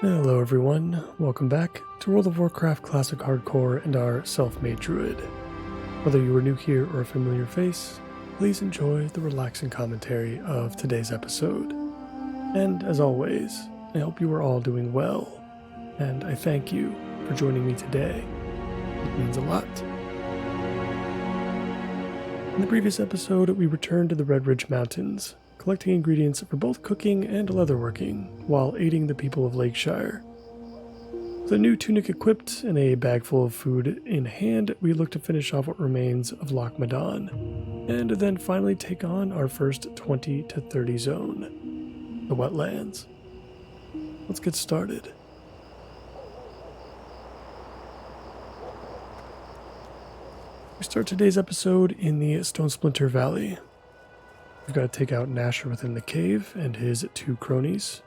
Hello everyone, welcome back to World of Warcraft Classic Hardcore and our self-made druid. Whether you are new here or a familiar face, please enjoy the relaxing commentary of today's episode. And as always, I hope you are all doing well, and I thank you for joining me today. It means a lot. In the previous episode, we returned to the Red Ridge Mountains, collecting ingredients for both cooking and leatherworking, while aiding the people of Lakeshire. With a new tunic equipped and a bag full of food in hand, we look to finish off what remains of Loch Madon, and then finally take on our first 20 to 30 zone, the wetlands. Let's get started. We start today's episode in the Stone Splinter Valley. We've got to take out Nasher within the cave and his two cronies,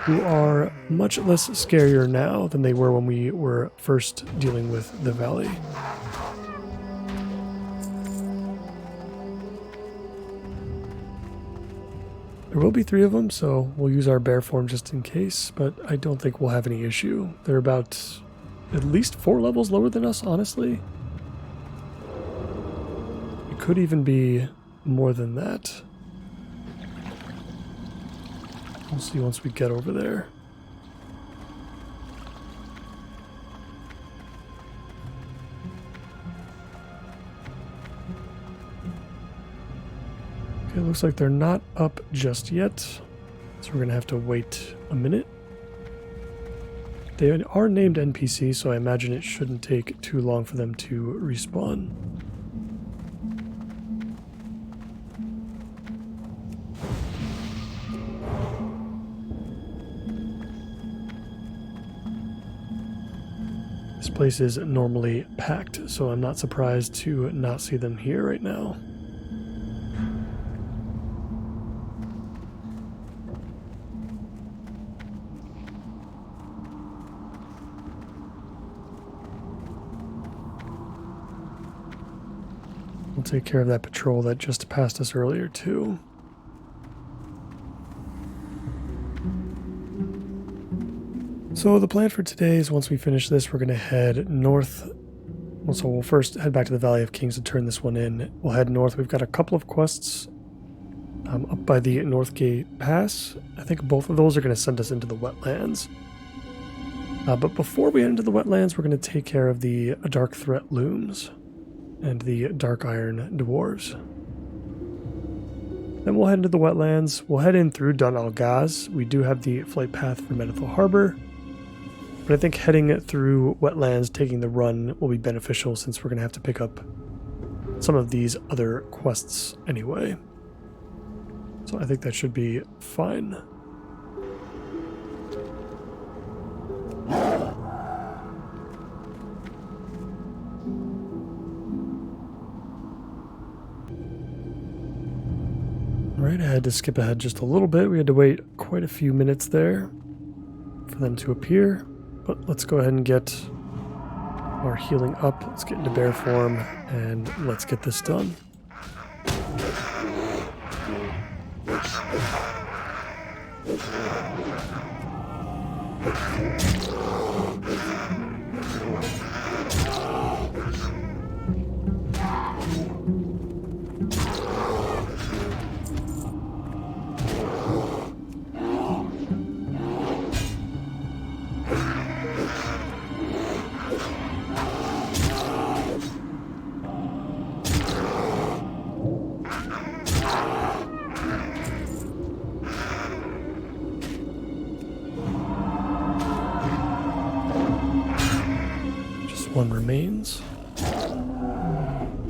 who are much less scarier now than they were when we were first dealing with the valley. There will be 3 of them, so we'll use our bear form just in case, but I don't think we'll have any issue. They're about at least 4 levels lower than us, honestly. Could even be more than that. We'll see once we get over there. Okay, looks like they're not up just yet, so we're gonna have to wait a minute. They are named NPC, so I imagine it shouldn't take too long for them to respawn. This place is normally packed, so I'm not surprised to not see them here right now. We'll take care of that patrol that just passed us earlier too. So the plan for today is once we finish this, we're going to head north. So we'll first head back to the Valley of Kings to turn this one in. We'll head north. We've got a couple of quests up by the Northgate Pass. I think both of those are going to send us into the wetlands. But before we head into the wetlands, we're going to take care of the Dark Threat Looms and the Dark Iron Dwarves. Then we'll head into the wetlands. We'll head in through Dun Algaz. We do have the flight path for Menethil Harbor. But I think heading through wetlands, taking the run, will be beneficial since we're going to have to pick up some of these other quests anyway. So I think that should be fine. Alright, I had to skip ahead just a little bit. We had to wait quite a few minutes there for them to appear. But let's go ahead and get our healing up. Let's get into bear form and let's get this done. One remains.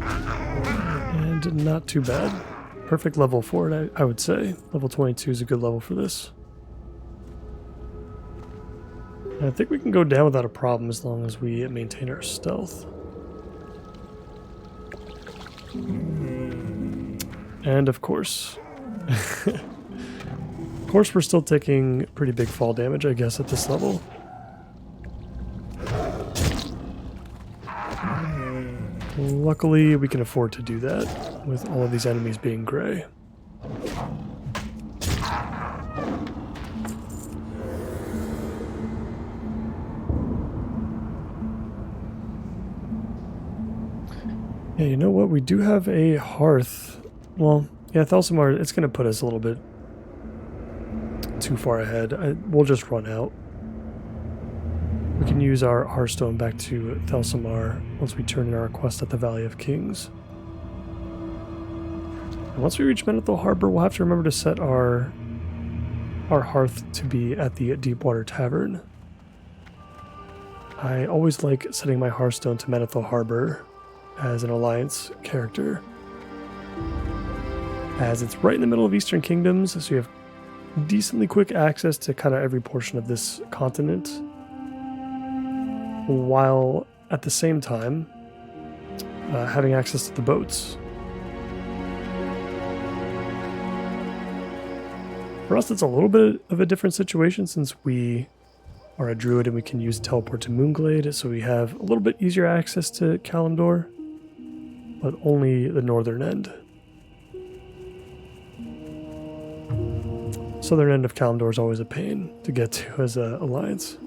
And not too bad. Perfect level for it, I would say. Level 22 is a good level for this. And I think we can go down without a problem as long as we maintain our stealth. And of course... of course we're still taking pretty big fall damage, I guess, at this level. Luckily, we can afford to do that with all of these enemies being gray. Yeah, you know what? We do have a hearth. Well, yeah, Thelsamar, it's going to put us a little bit too far ahead. We'll just run out. We can use our Hearthstone back to Thelsamar once we turn in our quest at the Valley of Kings. And once we reach Menethil Harbor, we'll have to remember to set our hearth to be at the Deepwater Tavern. I always like setting my Hearthstone to Menethil Harbor as an alliance character, as it's right in the middle of Eastern Kingdoms, so you have decently quick access to kind of every portion of this continent, while at the same time having access to the boats. For us, it's a little bit of a different situation since we are a druid and we can use teleport to Moonglade, so we have a little bit easier access to Kalimdor, but only the northern end. Southern end of Kalimdor is always a pain to get to as an alliance.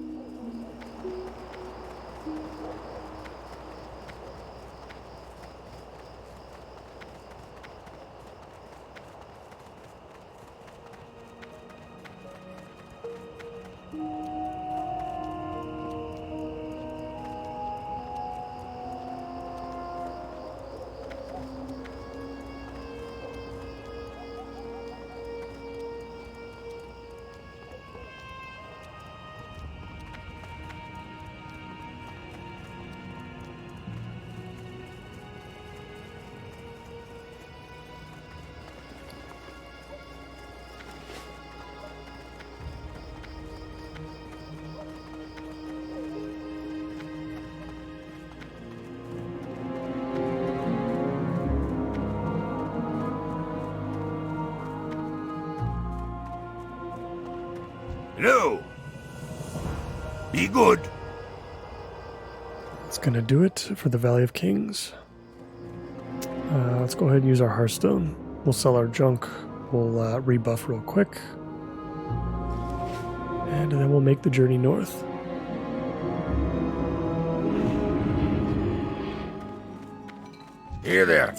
Hello. Be good. That's going to do it for the Valley of Kings. Let's go ahead and use our Hearthstone. We'll sell our junk. We'll rebuff real quick. And then we'll make the journey north. Here there.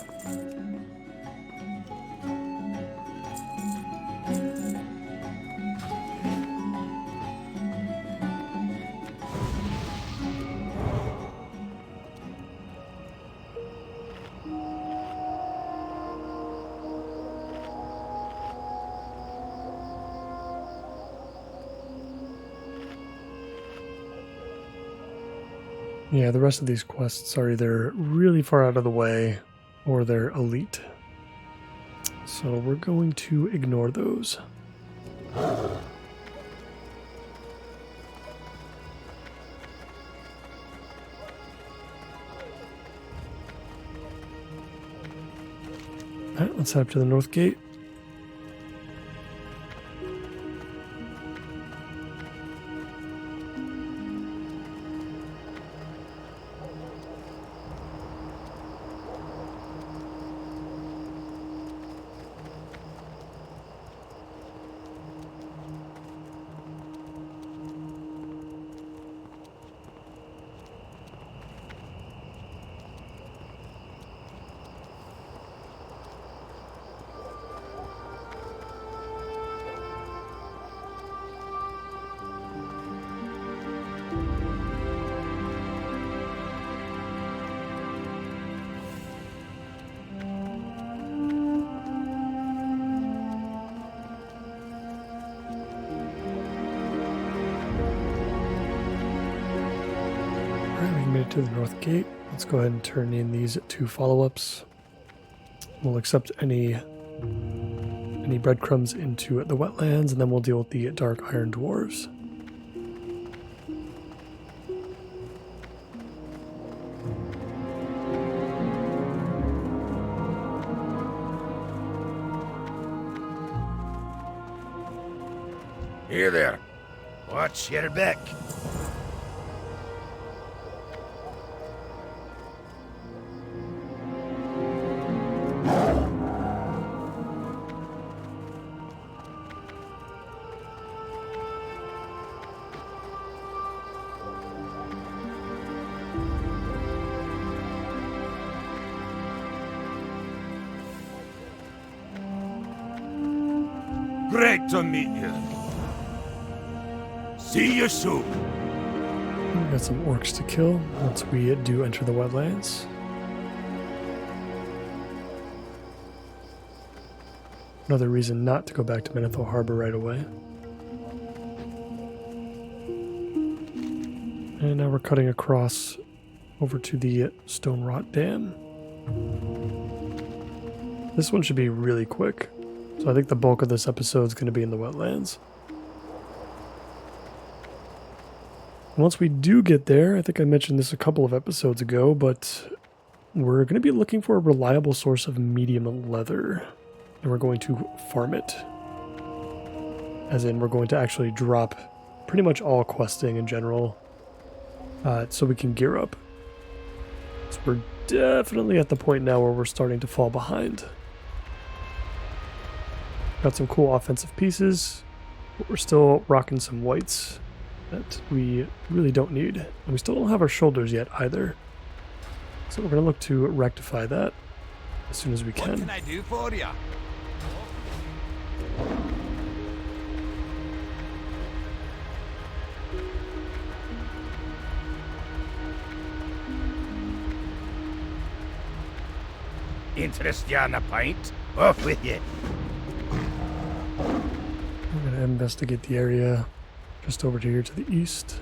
Yeah, the rest of these quests are either really far out of the way or they're elite. So we're going to ignore those. Alright, let's head up to the North Gate. To the North Gate. Let's go ahead and turn in these 2 follow-ups. We'll accept any breadcrumbs into the wetlands, and then we'll deal with the Dark Iron Dwarves. Here there. Watch your back. Great to meet you. See you soon. We've got some orcs to kill once we do enter the wetlands. Another reason not to go back to Manethil Harbor right away. And now we're cutting across over to the Stone Rot Dam. This one should be really quick. So I think the bulk of this episode is going to be in the wetlands. Once we do get there, I think I mentioned this a couple of episodes ago, but we're going to be looking for a reliable source of medium leather. And we're going to farm it. As in, we're going to actually drop pretty much all questing in general. So we can gear up. So we're definitely at the point now where we're starting to fall behind. Got some cool offensive pieces, but we're still rocking some whites that we really don't need. And we still don't have our shoulders yet either. So we're going to look to rectify that as soon as we can. What can I do for you? Interest you on a pint? Off with you. We're going to investigate the area just over here to the east.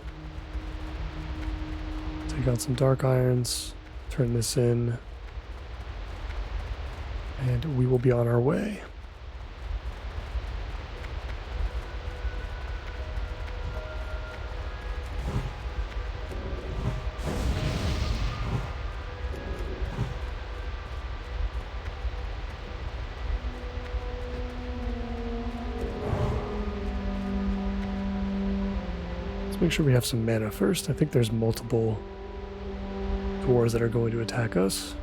Take out some dark irons, turn this in, and we will be on our way. Make sure we have some mana first. I think there's multiple dwarves that are going to attack us.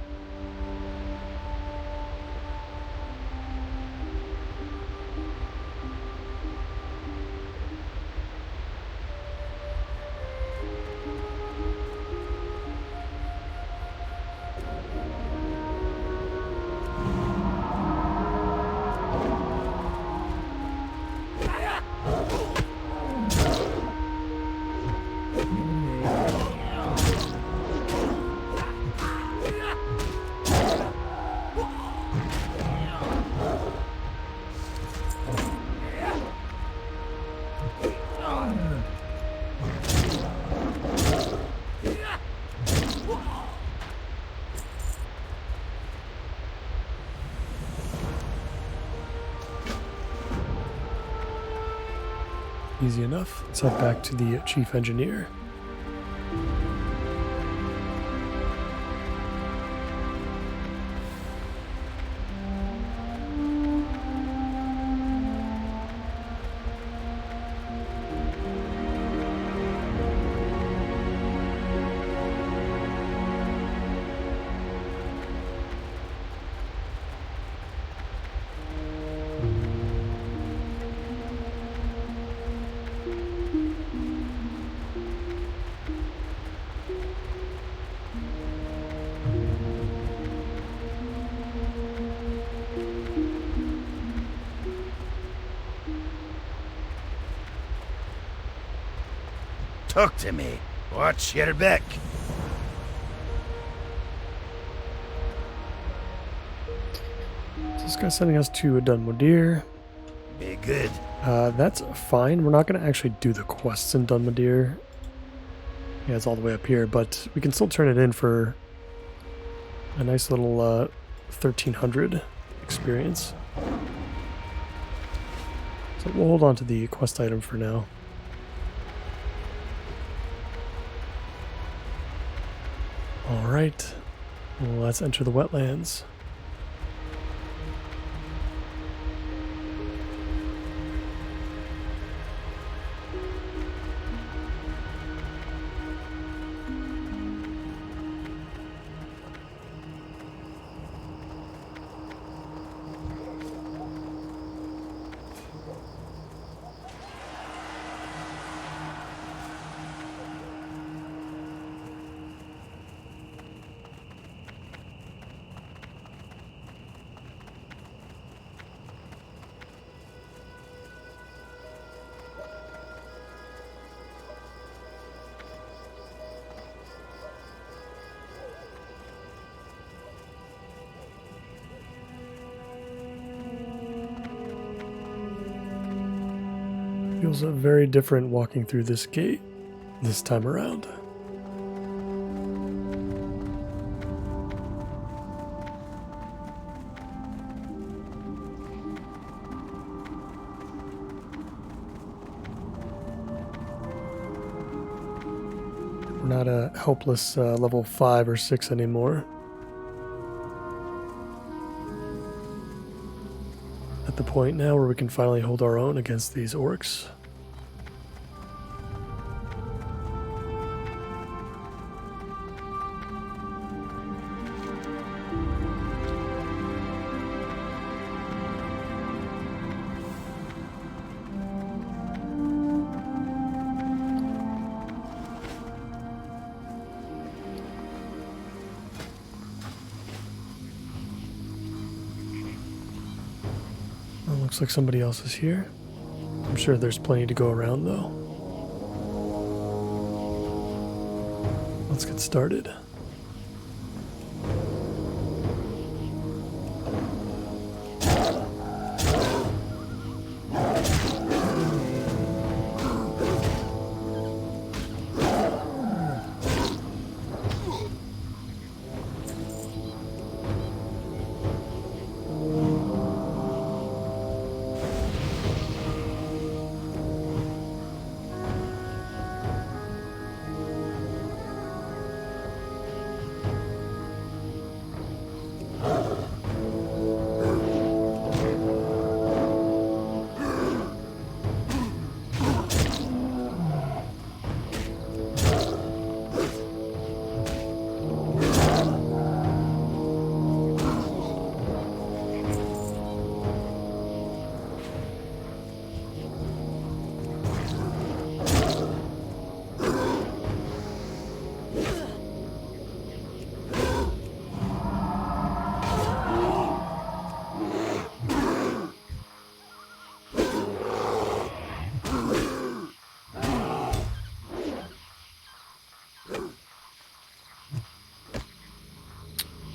Easy enough. Let's head back to the chief engineer. Talk to me. Watch your back. So this guy's sending us to Dunmodir. Be good. That's fine. We're not going to actually do the quests in Dunmodir. Yeah, it's all the way up here, but we can still turn it in for a nice little 1300 experience. So we'll hold on to the quest item for now. Alright, well, let's enter the wetlands. Feels very different walking through this gate this time around. We're not a helpless level 5 or 6 anymore. At the point now where we can finally hold our own against these orcs. Looks like somebody else is here. I'm sure there's plenty to go around though. Let's get started.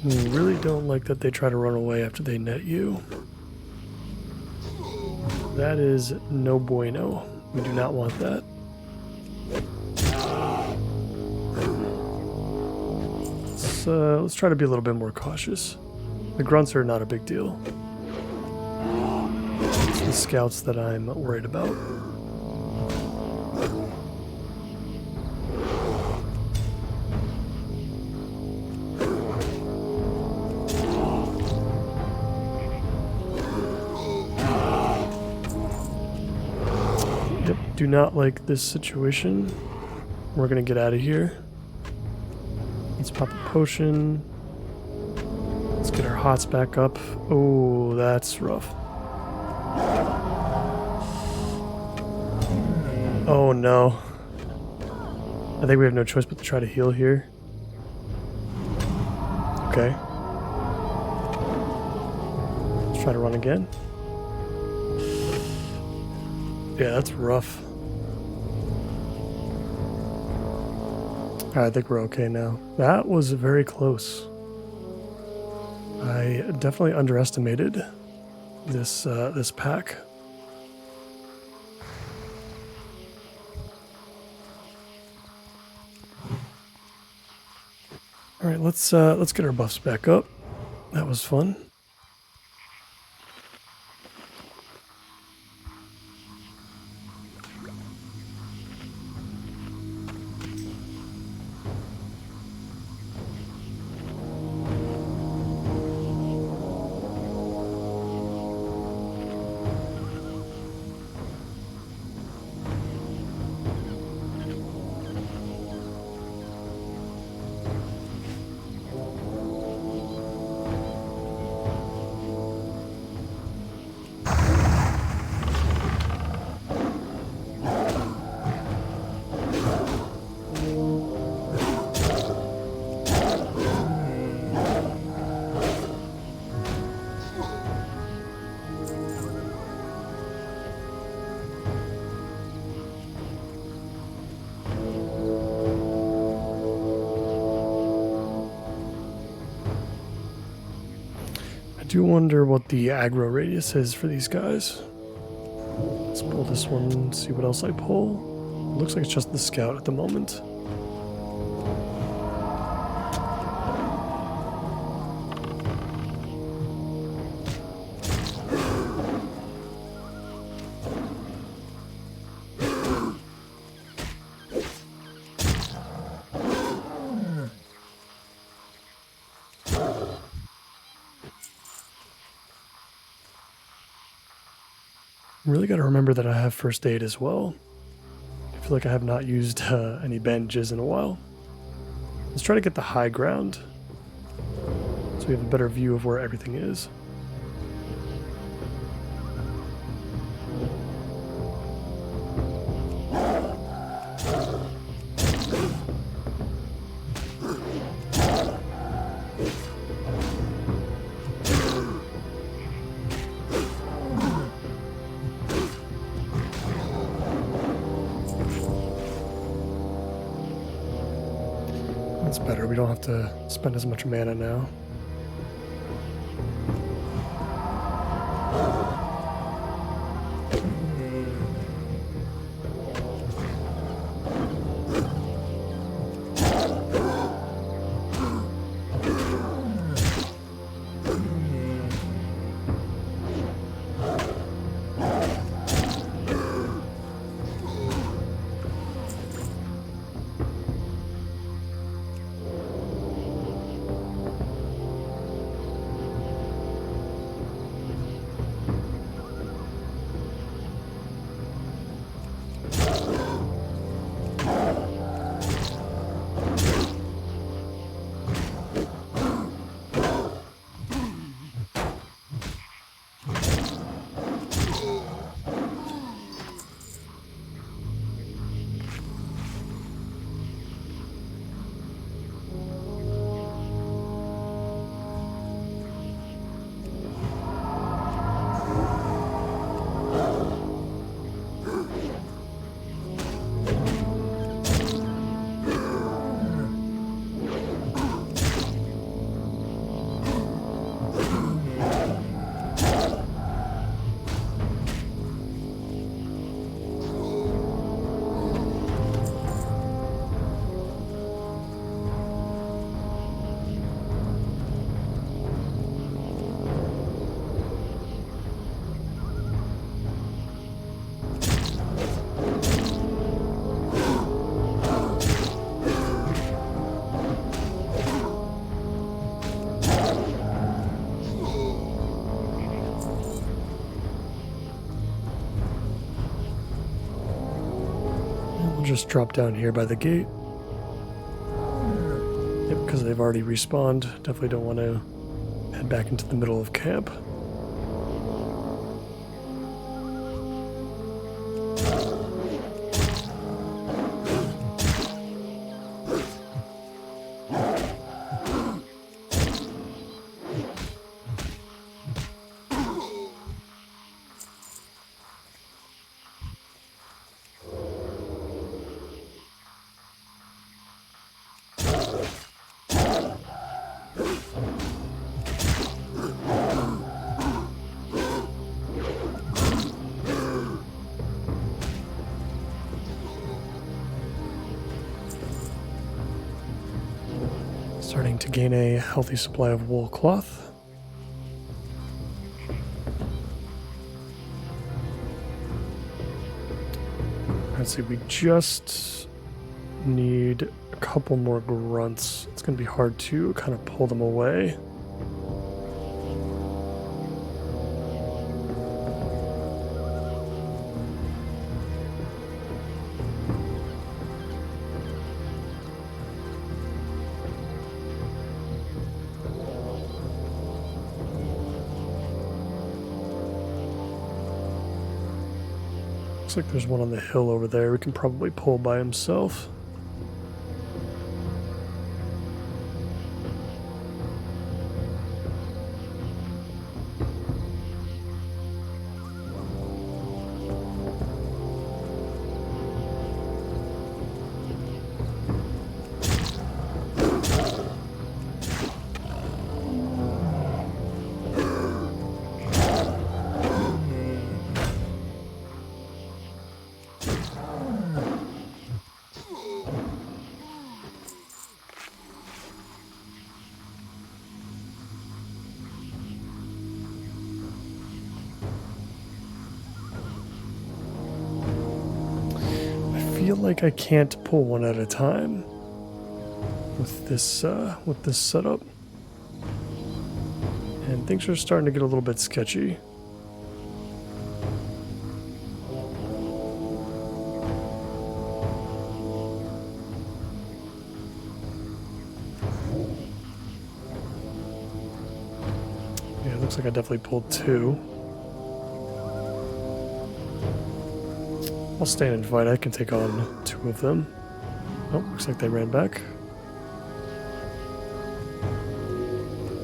Really don't like that they try to run away after they net you. That is no bueno. We do not want that. Let's try to be a little bit more cautious. The grunts are not a big deal. It's the scouts that I'm worried about. Do not like this situation. We're gonna get out of here. Let's pop a potion. Let's get our hots back up. Oh, that's rough. Oh no. I think we have no choice but to try to heal here. Okay. Let's try to run again. Yeah, that's rough. I think we're okay now. That was very close. I definitely underestimated this this pack. All right, let's get our buffs back up. That was fun. I do wonder what the aggro radius is for these guys. Let's pull this one, see what else I pull. Looks like it's just the scout at the moment. Really got to remember that I have first aid as well. I feel like I have not used any bandages in a while. Let's try to get the high ground so we have a better view of where everything is. That's better. We don't have to spend as much mana now. Just drop down here by the gate. Yep, because they've already respawned. Definitely don't want to head back into the middle of camp. Starting to gain a healthy supply of wool cloth. Let's see, we just need a couple more grunts. It's going to be hard to kind of pull them away. Looks like there's one on the hill over there we can probably pull by himself. feel like I can't pull one at a time with this setup. And things are starting to get a little bit sketchy. Yeah, it looks like I definitely pulled 2. I'll stand and fight. I can take on 2 of them. Oh, looks like they ran back.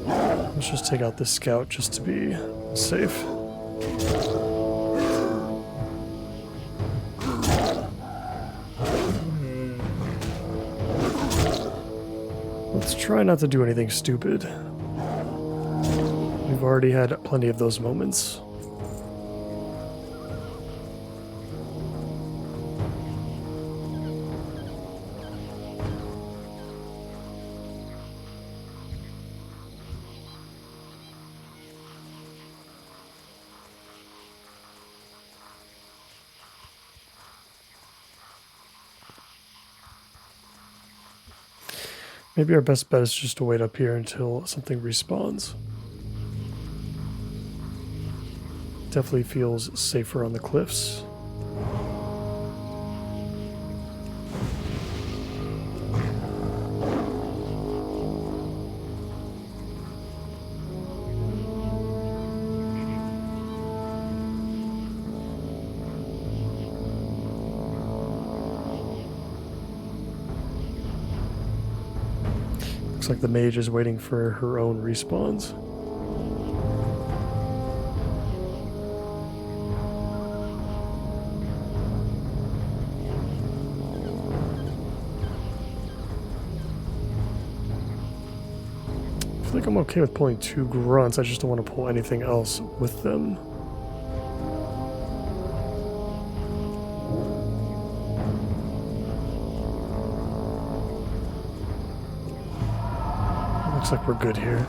Let's just take out this scout just to be safe. Let's try not to do anything stupid. We've already had plenty of those moments. Maybe our best bet is just to wait up here until something respawns. Definitely feels safer on the cliffs. Looks like the mage is waiting for her own respawns. I feel like I'm okay with pulling 2 grunts, I just don't want to pull anything else with them. Looks like we're good here.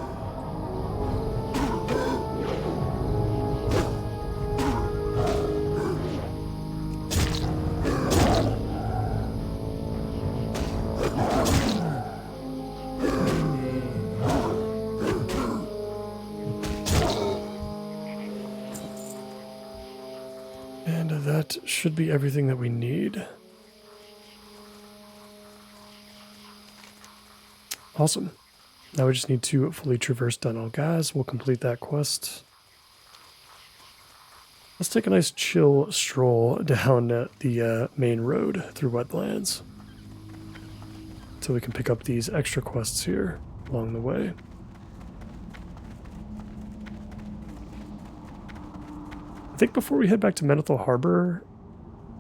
And that should be everything that we need. Awesome. Now we just need to fully traverse Dunall Gaz. We'll complete that quest. Let's take a nice chill stroll down the main road through wetlands until we can pick up these extra quests here along the way. I think before we head back to Menethil Harbor,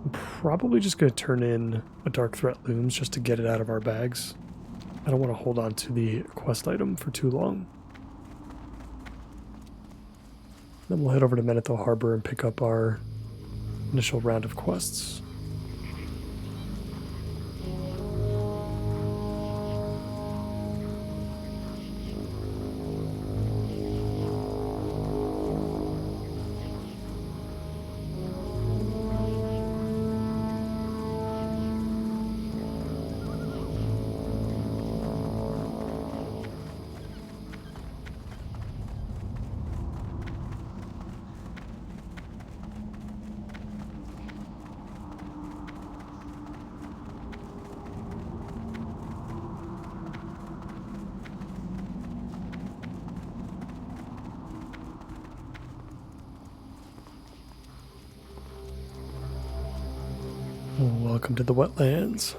I'm probably just going to turn in a Dark Threat Looms just to get it out of our bags. I don't want to hold on to the quest item for too long. Then we'll head over to Menethil Harbor and pick up our initial round of quests. Welcome to the wetlands.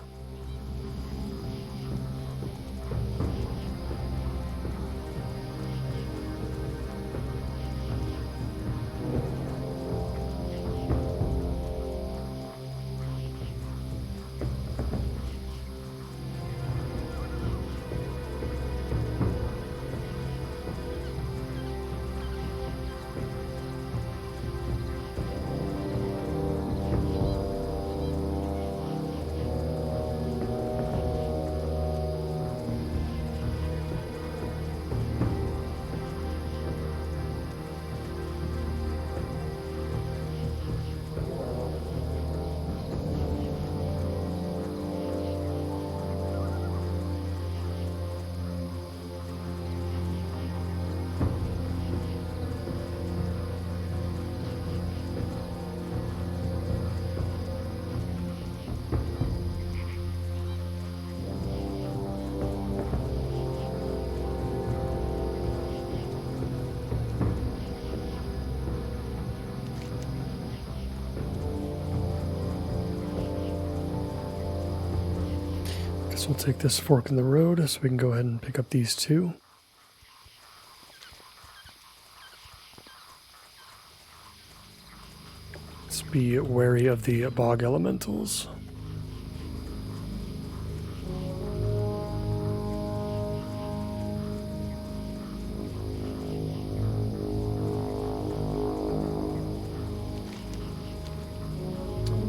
we'll take this fork in the road so we can go ahead and pick up these two. Let's be wary of the bog elementals.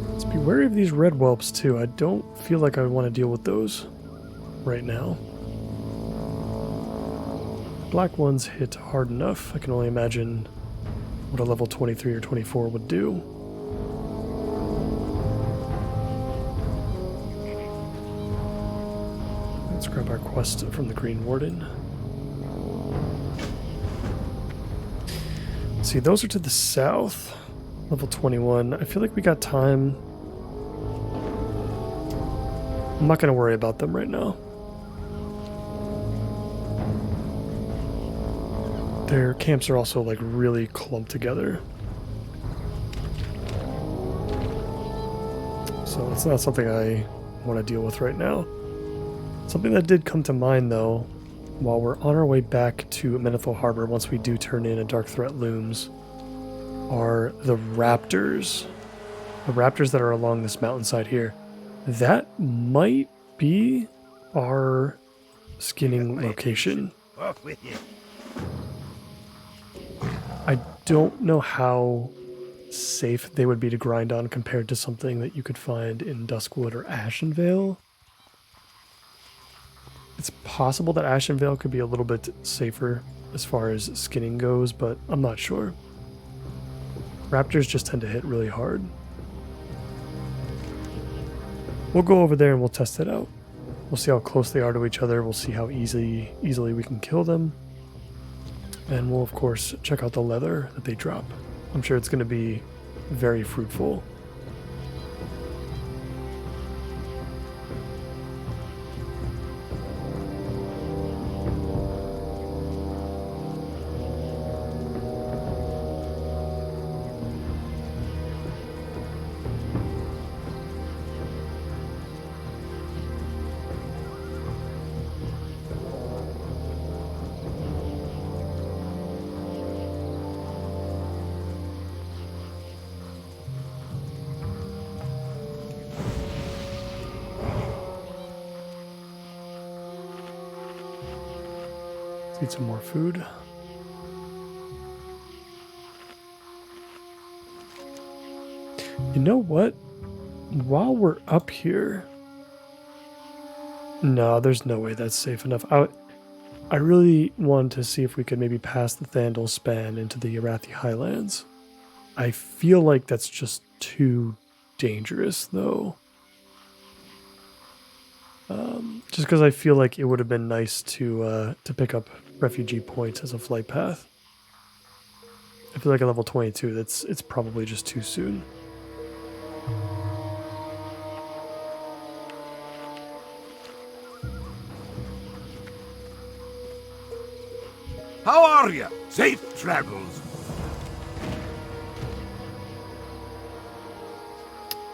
Let's be wary of these red whelps too. I don't feel like I want to deal with those right now. Black ones hit hard enough. I can only imagine what a level 23 or 24 would do. Let's grab our quest from the Green Warden. See, those are to the south. Level 21. I feel like we got time. I'm not going to worry about them right now. Their camps are also like really clumped together. So it's not something I want to deal with right now. Something that did come to mind though, while we're on our way back to Menethil Harbor, once we do turn in a Dark Threat looms, are the raptors. The raptors that are along this mountainside here. That might be our skinning location. Off with you. I don't know how safe they would be to grind on compared to something that you could find in Duskwood or Ashenvale. It's possible that Ashenvale could be a little bit safer as far as skinning goes, but I'm not sure. Raptors just tend to hit really hard. We'll go over there and we'll test it out. We'll see how close they are to each other. We'll see how easily we can kill them. And we'll, of course, check out the leather that they drop. I'm sure it's going to be very fruitful. Eat some more food. You know what? While we're up here... No, there's no way that's safe enough. I really wanted to see if we could maybe pass the Thandal span into the Arathi Highlands. I feel like that's just too dangerous, though. Just because I feel like it would have been nice to pick up refugee points as a flight path. I feel like at level 22, it's probably just too soon. How are you? Safe travels.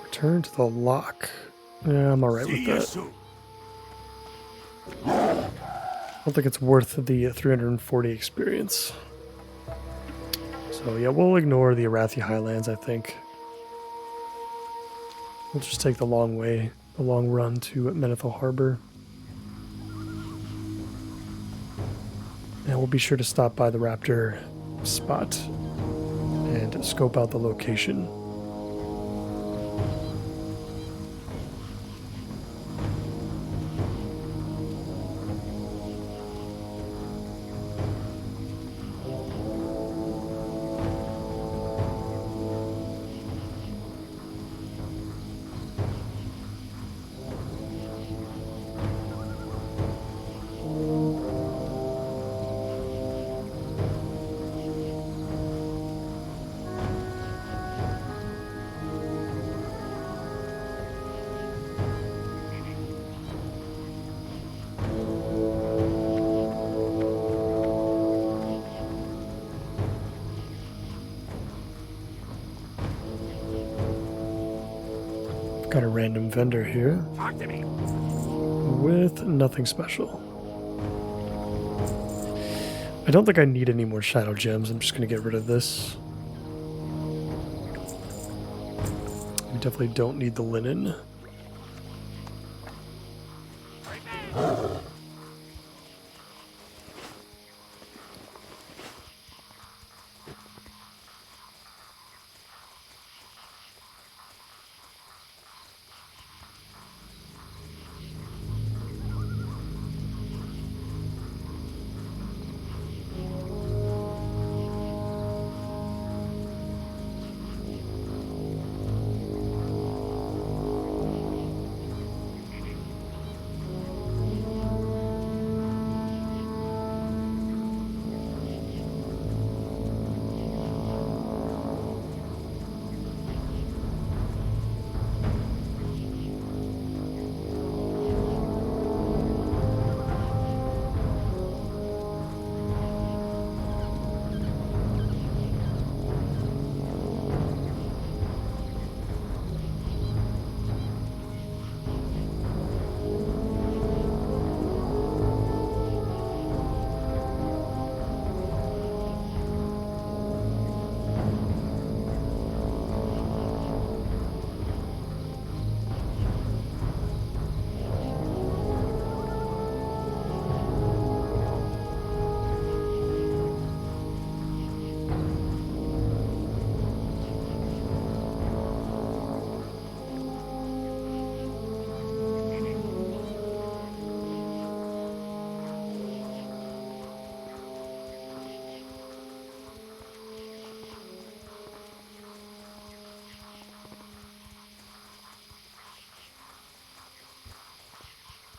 Return to the lock. Yeah, I'm alright with that. Soon. I don't think it's worth the 340 experience. So yeah, we'll ignore the Arathi Highlands, I think. We'll just take the long way, the long run to Menethil Harbor. And we'll be sure to stop by the raptor spot and scope out the location. Got a random vendor here. Talk to me. with nothing special. I don't think I need any more shadow gems. I'm just going to get rid of this. We definitely don't need the linen.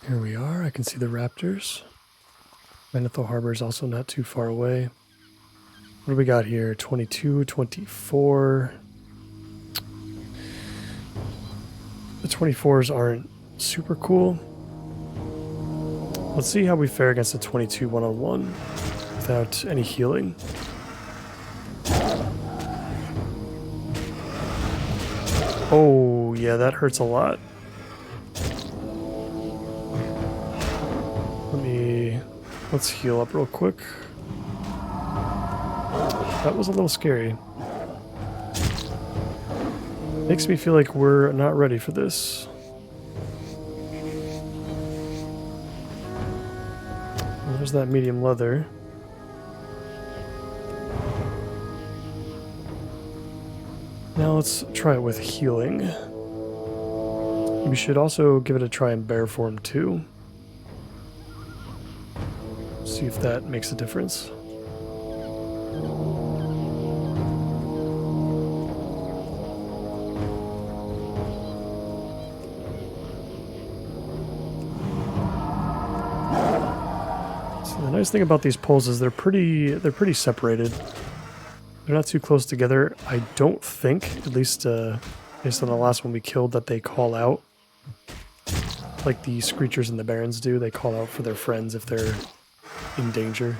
Here we are. I can see the raptors. Manethil Harbor is also not too far away. What do we got here? 22, 24. The 24s aren't super cool. Let's see how we fare against the 22 one-on-one without any healing. Oh, yeah, that hurts a lot. Let's heal up real quick. That was a little scary. Makes me feel like we're not ready for this. Well, there's that medium leather. Now let's try it with healing. We should also give it a try in bear form too. See if that makes a difference. So the nice thing about these poles is they're pretty separated. They're not too close together. I don't think, at least based on the last one we killed, that they call out like the Screechers and the Barons do. They call out for their friends if they're in danger.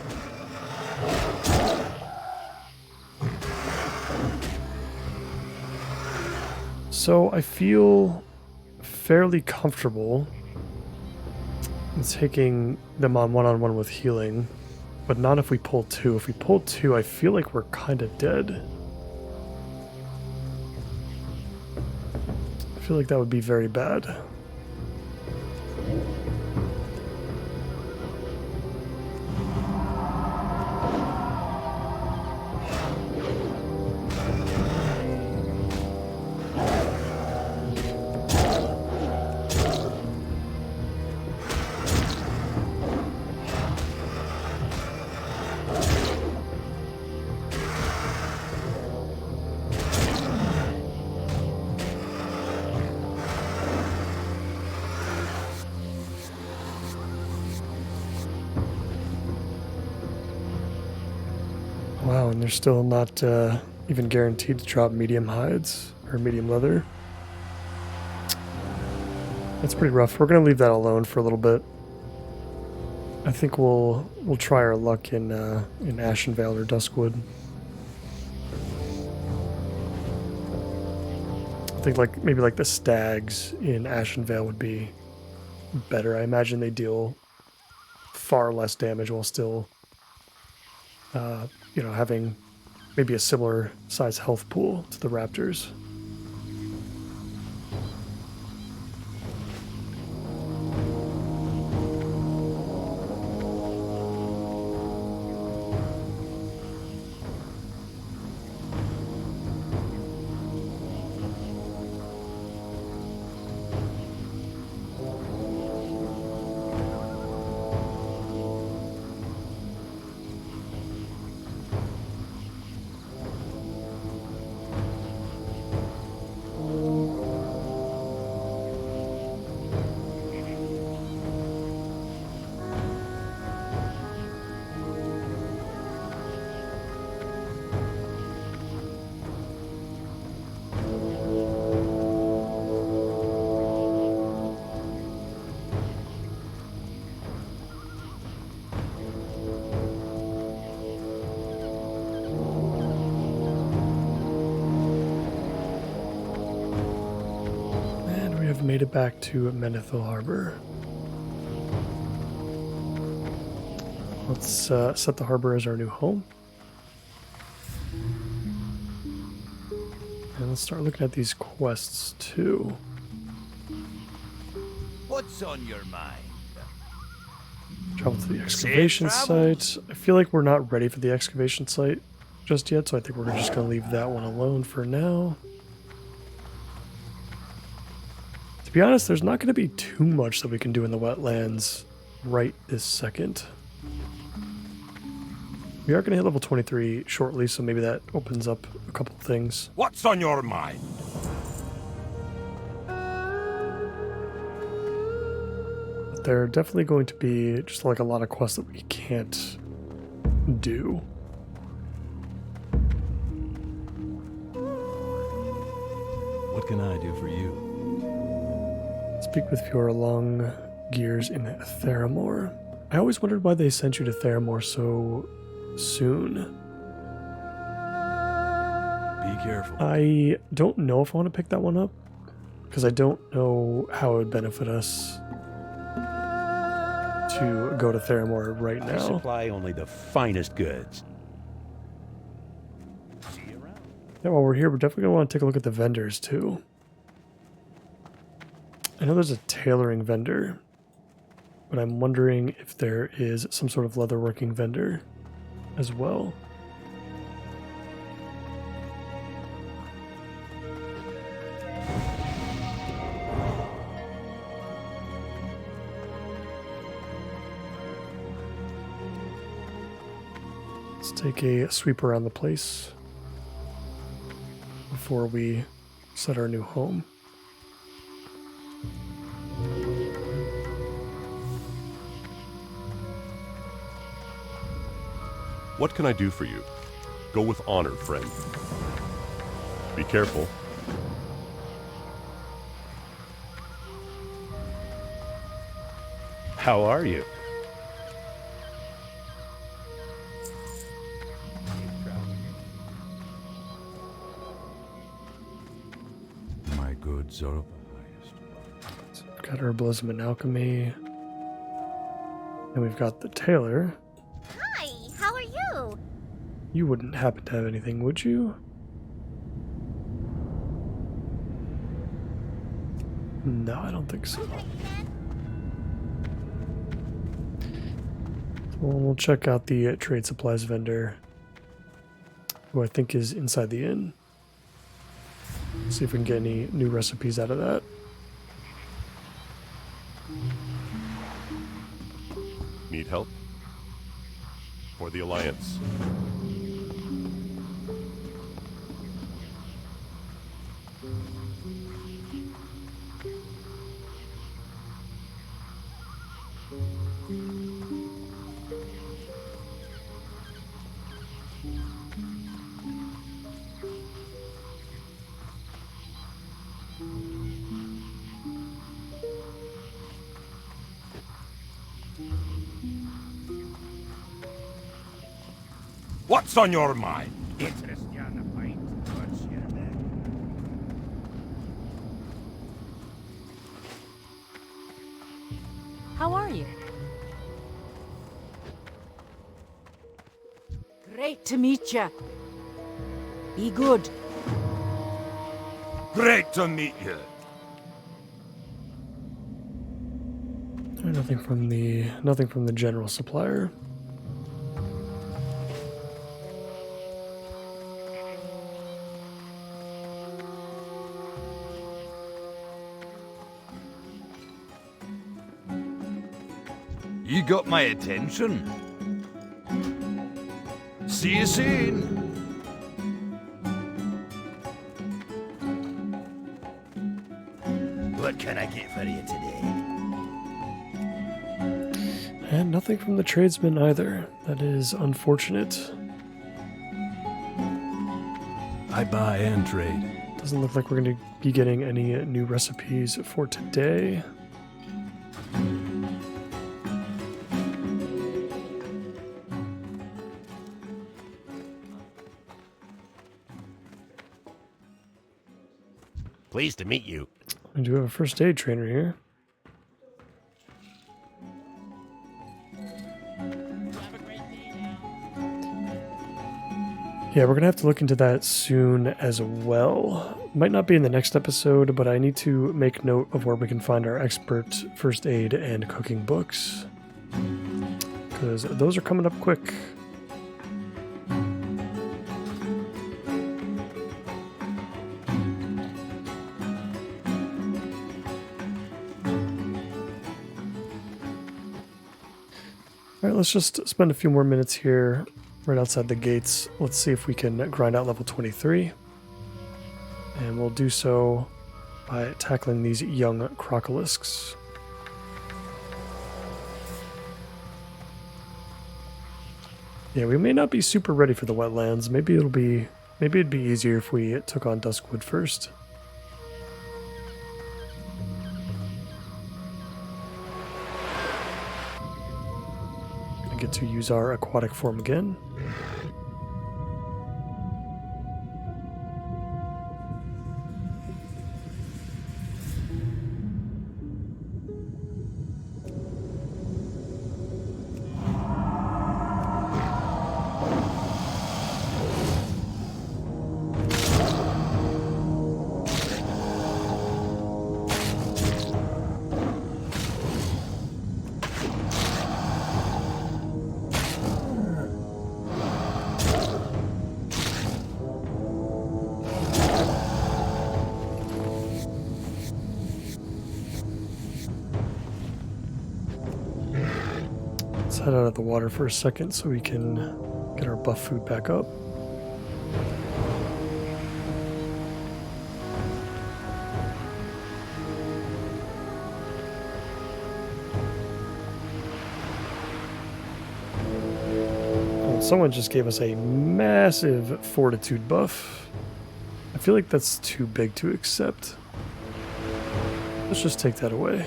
So I feel fairly comfortable in taking them on one-on-one with healing, but not if we pull two. If we pull two, I feel like we're kind of dead. I feel like that would be very bad. Wow, and they're still not even guaranteed to drop medium hides or medium leather. That's pretty rough. We're gonna leave that alone for a little bit. I think we'll try our luck in Ashenvale or Duskwood. I think maybe the stags in Ashenvale would be better. I imagine they deal far less damage while still, having maybe a similar size health pool to the raptors. Made it back to Menethil Harbor. Let's set the harbor as our new home. And let's start looking at these quests too. What's on your mind? Travel to the excavation site. I feel like we're not ready for the excavation site just yet, so I think we're just going to leave that one alone for now. To be honest, there's not going to be too much that we can do in the wetlands right this second. We are going to hit level 23 shortly, so maybe that opens up a couple things. What's on your mind? But there are definitely going to be just like a lot of quests that we can't do. What can I do for you? Speak with your long gears in Theramore. I always wondered why they sent you to Theramore so soon. Be careful. I don't know if I want to pick that one up, because I don't know how it would benefit us to go to Theramore right I now. supply only the finest goods. Yeah, while we're here, we're definitely going to want to take a look at the vendors too. I know there's a tailoring vendor, but I'm wondering if there is some sort of leatherworking vendor as well. Let's take a sweep around the place before we set our new home. What can I do for you? Go with honor, friend. Be careful. How are you? My goods are of the highest. Got herbalism and alchemy. And we've got the tailor. Hi, how are you? You wouldn't happen to have anything, would you? No, I don't think so. Well, we'll check out the trade supplies vendor, who I think is inside the inn. See if we can get any new recipes out of that. Need help? For the Alliance. What's on your mind? Interest you on the pint? What's your name? How are you? Great to meet you. Be good. Great to meet you. Nothing from the general supplier. You got my attention. See you soon. What can I get for you today? And nothing from the tradesman either. That is unfortunate. I buy and trade. Doesn't look like we're going to be getting any new recipes for today. Pleased to meet you. We do have a first aid trainer here. Yeah, we're going to have to look into that soon as well. Might not be in the next episode, but I need to make note of where we can find our expert first aid and cooking books, because those are coming up quick. All right, let's just spend a few more minutes here right outside the gates. Let's see if we can grind out level 23. And we'll do so by tackling these young crocolisks. Yeah, we may not be super ready for the wetlands. Maybe it'd be easier if we took on Duskwood first. Get to use our aquatic form again. Let's head out of the water for a second so we can get our buff food back up. Oh, someone just gave us a massive fortitude buff. I feel like that's too big to accept. Let's just take that away.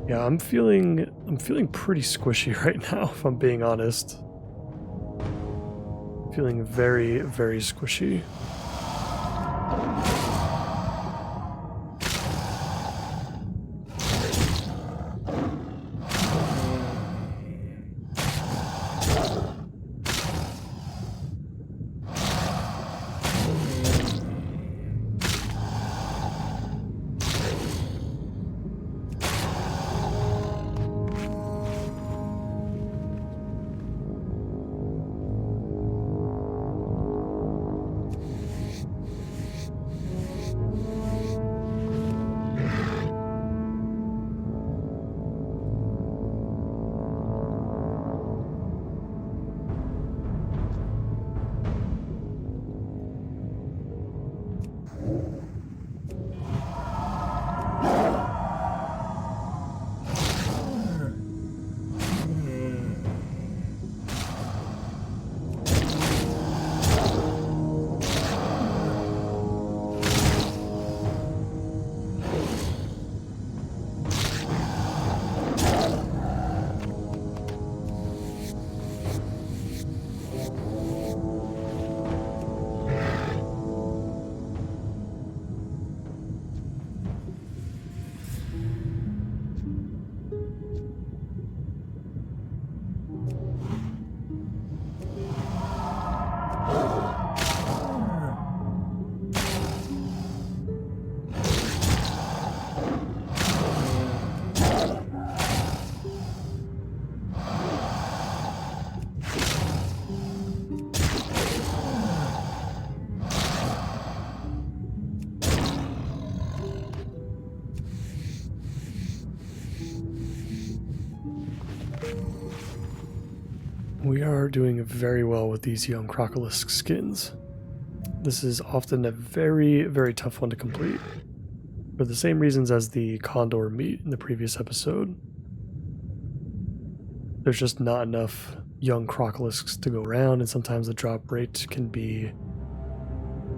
Yeah, I'm feeling pretty squishy right now, if I'm being honest. Feeling very, very squishy. We are doing very well with these young crocolisk skins. This is often a very, very tough one to complete, for the same reasons as the condor meat in the previous episode. There's just not enough young crocolisks to go around, and sometimes the drop rate can be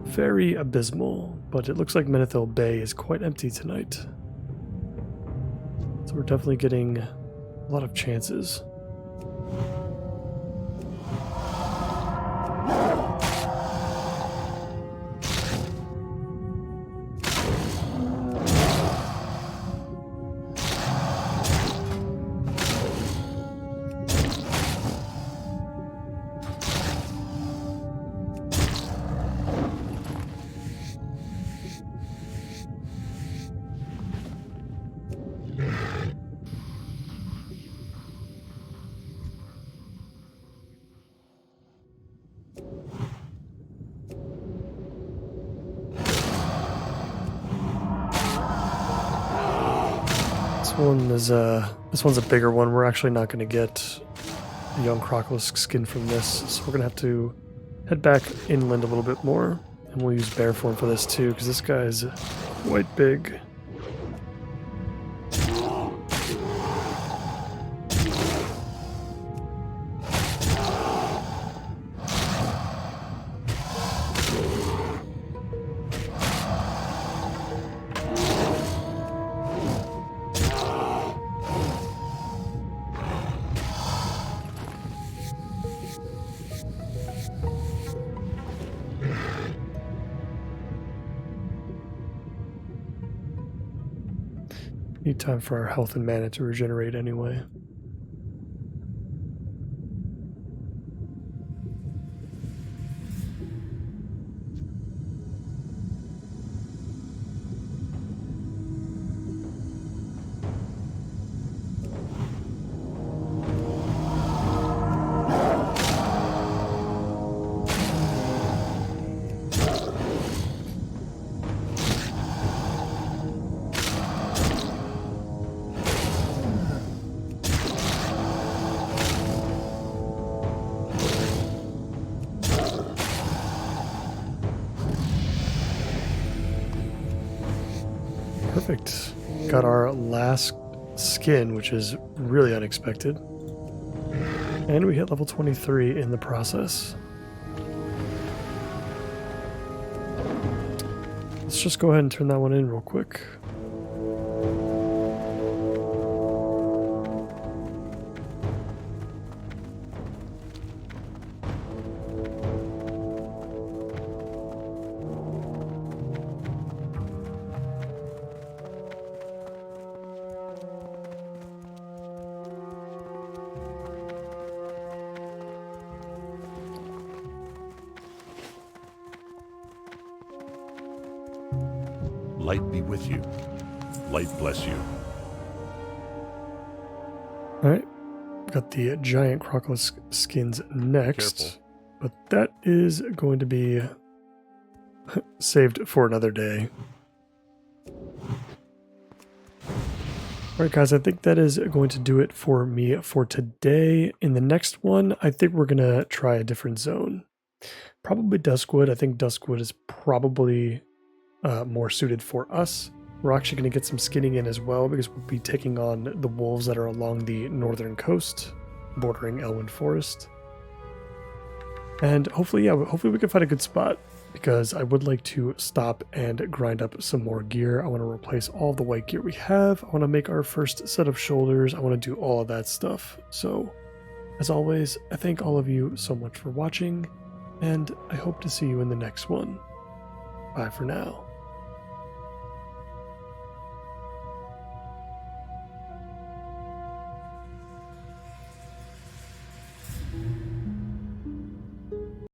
very abysmal, but it looks like Menethil Bay is quite empty tonight. So we're definitely getting a lot of chances. This one's a bigger one. We're actually not going to get a young crocolisk skin from this, so we're going to have to head back inland a little bit more, and we'll use bear form for this too, because this guy is quite big. Need time for our health and mana to regenerate anyway. Perfect. Got our last skin, which is really unexpected. And we hit level 23 in the process. Let's just go ahead and turn that one in real quick. Light be with you. Light bless you. Alright, got the giant crocodile skins next, Careful. but that is going to be saved for another day. Alright guys, I think that is going to do it for me for today. In the next one, I think we're going to try a different zone. Probably Duskwood. I think Duskwood is probably more suited for us. We're actually going to get some skinning in as well, because we'll be taking on the wolves that are along the northern coast, bordering Elwyn Forest. And hopefully, hopefully we can find a good spot, because I would like to stop and grind up some more gear. I want to replace all the white gear we have. I want to make our first set of shoulders. I want to do all of that stuff. So, as always, I thank all of you so much for watching, and I hope to see you in the next one. Bye for now.